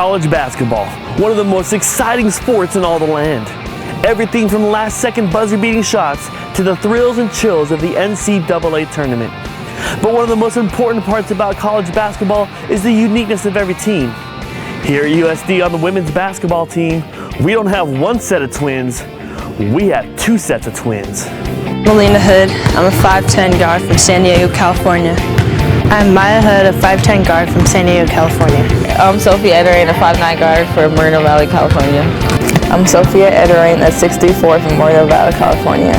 College basketball, one of the most exciting sports in all the land. Everything from last-second buzzer-beating shots to the thrills and chills of the NCAA tournament. But one of the most important parts about college basketball is the uniqueness of every team. Here at USD on the women's basketball team, we don't have one set of twins, we have two sets of twins. Malina Hood, I'm a 5'10 guard from San Diego, California. I'm Maya Hood, a 5'10 guard from San Diego, California. I'm Sophie Ederaine, a 5'9 guard from Moreno Valley, California. I'm Sophia Ederaine, a 6'4 from Moreno Valley, California.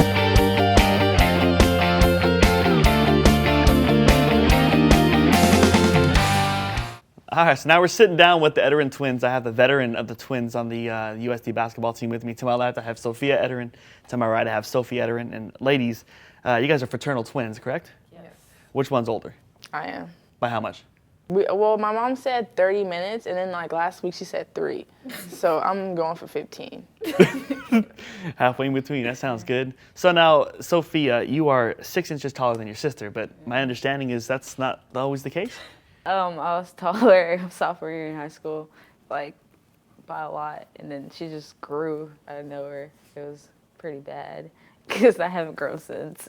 All right, so now we're sitting down with the Edren Twins. I have the veteran of the Twins on the USD basketball team with me. To my left, I have Sophia Ederaine. To my right, I have Sophie Ederaine. And ladies, you guys are fraternal twins, correct? Yes. Which one's older? I am. By how much? Well, my mom said 30 minutes, and then like last week she said 3. So I'm going for 15. Halfway in between, that sounds good. So now, Sophia, you are 6 inches taller than your sister, but my understanding is that's not always the case? I was taller sophomore year in high school, like by a lot, and then she just grew out of nowhere. It was pretty bad because I haven't grown since.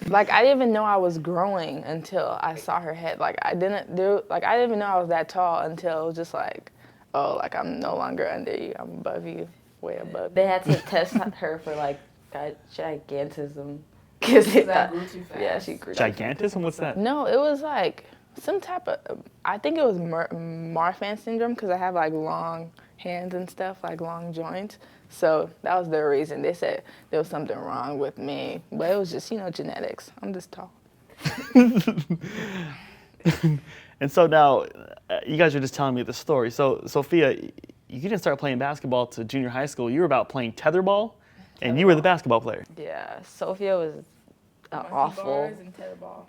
Like I didn't even know I was growing until I saw her head. I didn't even know I was that tall until it was just like, oh, like I'm no longer under you, I'm above you, way above. They had to test her for like gigantism because that grew too fast. Yeah, she grew. Gigantism? What's that? No, it was like some type of, I think it was Marfan syndrome because I have like long hands and stuff, like long joints. So that was their reason. They said there was something wrong with me, but it was just, genetics. I'm just tall. And so now, you guys are just telling me the story. So, Sophia, you didn't start playing basketball to junior high school. You were about playing tetherball, and you were the basketball player. Yeah, Sophia was an awful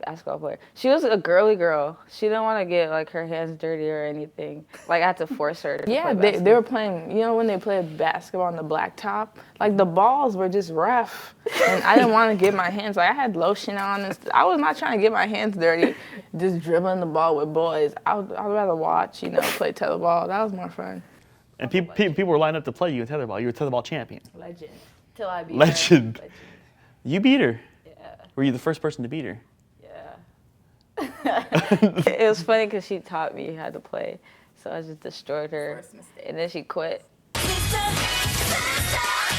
basketball player. She was a girly girl. She didn't want to get like her hands dirty or anything. Like I had to force her to play basketball. They were playing, when they played basketball on the blacktop, like the balls were just rough. And I didn't want to get my hands, like I had lotion on and stuff. I was not trying to get my hands dirty, just dribbling the ball with boys. I'd rather watch, play tetherball. That was more fun. And people were lining up to play you in tetherball. You were a tetherball champion. Legend. Till I beat her. Legend. You beat her. Were you the first person to beat her? Yeah. It was funny because she taught me how to play, so I just destroyed her, and then she quit.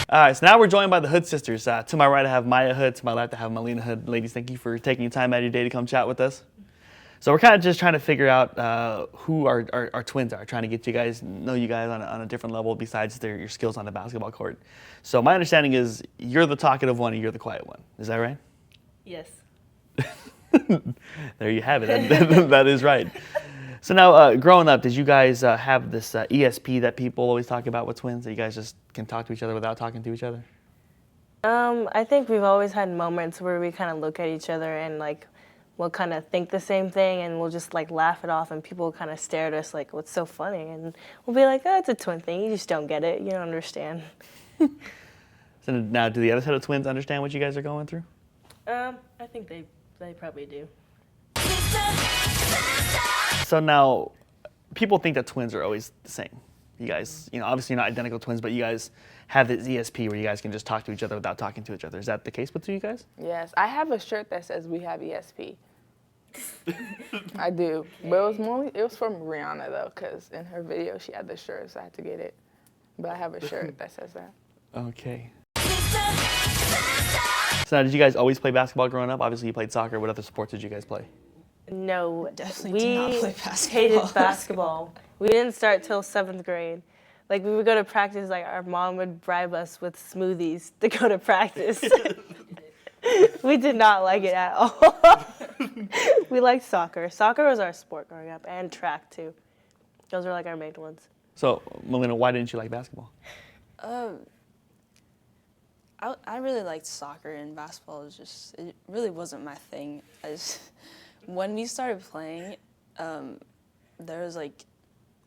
All right, so now we're joined by the Hood sisters. To my right, I have Maya Hood. To my left, I have Malina Hood. Ladies, thank you for taking time out of your day to come chat with us. So we're kind of just trying to figure out who our twins are, trying to get you guys, know you guys on a different level besides your skills on the basketball court. So my understanding is you're the talkative one and you're the quiet one. Is that right? Yes. There you have it. That is right. So now, growing up, did you guys have this ESP that people always talk about with twins, that you guys just can talk to each other without talking to each other? I think we've always had moments where we kind of look at each other and like we'll kind of think the same thing and we'll just like laugh it off and people kind of stare at us like, what's so funny? And we'll be like, oh, it's a twin thing. You just don't get it. You don't understand. So now, do the other set of twins understand what you guys are going through? I think they probably do. So now, people think that twins are always the same. You guys, obviously you're not identical twins, but you guys have this ESP where you guys can just talk to each other without talking to each other. Is that the case with you guys? Yes, I have a shirt that says we have ESP. I do, but it was from Rihanna though, because in her video she had the shirt, so I had to get it. But I have a shirt that says that. Okay. So now, did you guys always play basketball growing up? Obviously you played soccer. What other sports did you guys play? No, Definitely did not play basketball. Hated basketball. We didn't start till 7th grade. Like we would go to practice, like our mom would bribe us with smoothies to go to practice. We did not like it at all. We liked soccer. Soccer was our sport growing up, and track too. Those were like our main ones. So, Malina, why didn't you like basketball? I really liked soccer, and basketball it really wasn't my thing. When we started playing, there was like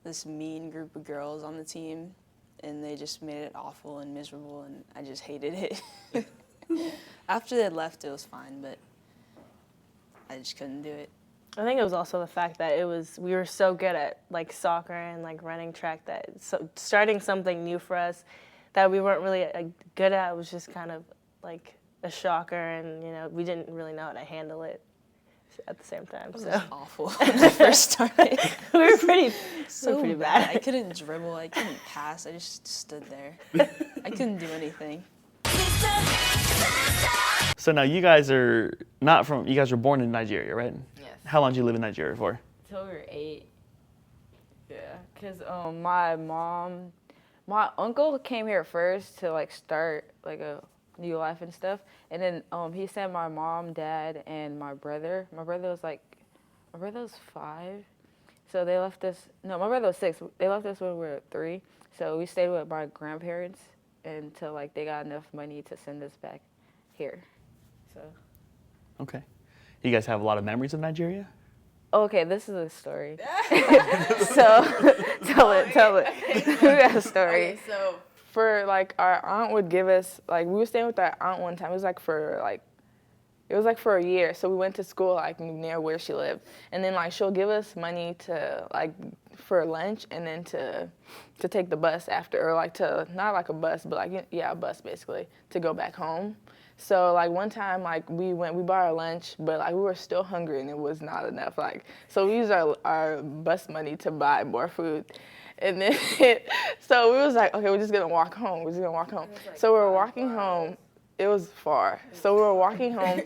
this mean group of girls on the team, and they just made it awful and miserable, and I just hated it. After they left, it was fine, but I just couldn't do it. I think it was also the fact that we were so good at like soccer and like running track that starting something new for us that we weren't really good at was just kind of like a shocker, and we didn't really know how to handle it at the same time. It was So awful when I first started. we were pretty So bad. I couldn't dribble. I couldn't pass. I just stood there. I couldn't do anything. So now you guys are not from, you guys were born in Nigeria, right? Yes. How long did you live in Nigeria for? Till we were 8. Yeah, because my uncle came here first to like start like a new life and stuff, and then he sent my mom, dad, and my brother. My brother was 5, so they left us. No, my brother was 6. They left us when we were 3, so we stayed with my grandparents until like they got enough money to send us back here. So. Okay. You guys have a lot of memories of Nigeria? Okay, this is a story. So, tell it. We got a story. Okay, so for like our aunt would give us like we were staying with our aunt one time. It was like for a year. So we went to school like near where she lived, and then like she'll give us money to like for lunch, and then to take the bus after, or like to not like a bus, but like a bus basically to go back home. So like one time like we bought our lunch, but like we were still hungry and it was not enough. Like so we used our bus money to buy more food. And then so we was like, okay, we're just gonna walk home. So we were walking home. It was far. So we were walking home,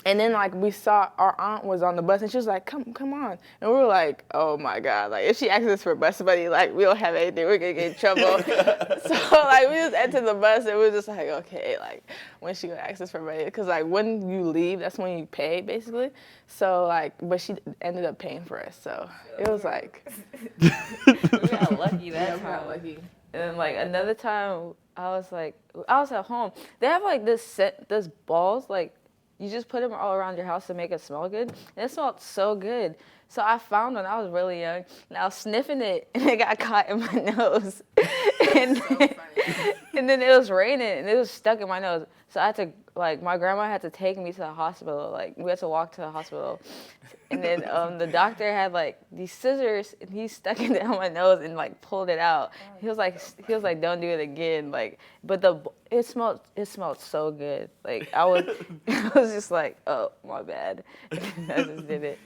and then like we saw our aunt was on the bus, and she was like, come on. And we were like, oh my God, like if she asks us for bus money, like we don't have anything, we're gonna get in trouble. So like we just entered the bus, and we were just like, okay, like when she gonna ask us for money? Because like when you leave, that's when you pay basically. So like, but she ended up paying for us, so it was like. We got lucky that time. And then like another time, I was at home. They have like this balls, like you just put them all around your house to make it smell good. And it smelled so good. So I found one. I was really young, and I was sniffing it, and it got caught in my nose. And then it was raining, and it was stuck in my nose. So I had to, like, my grandma had to take me to the hospital. Like, we had to walk to the hospital. And then the doctor had, like, these scissors, and he stuck it down my nose and, like, pulled it out. He was like, don't do it again. Like, but it smelled so good. Like, I was just like, oh, my bad. I just did it.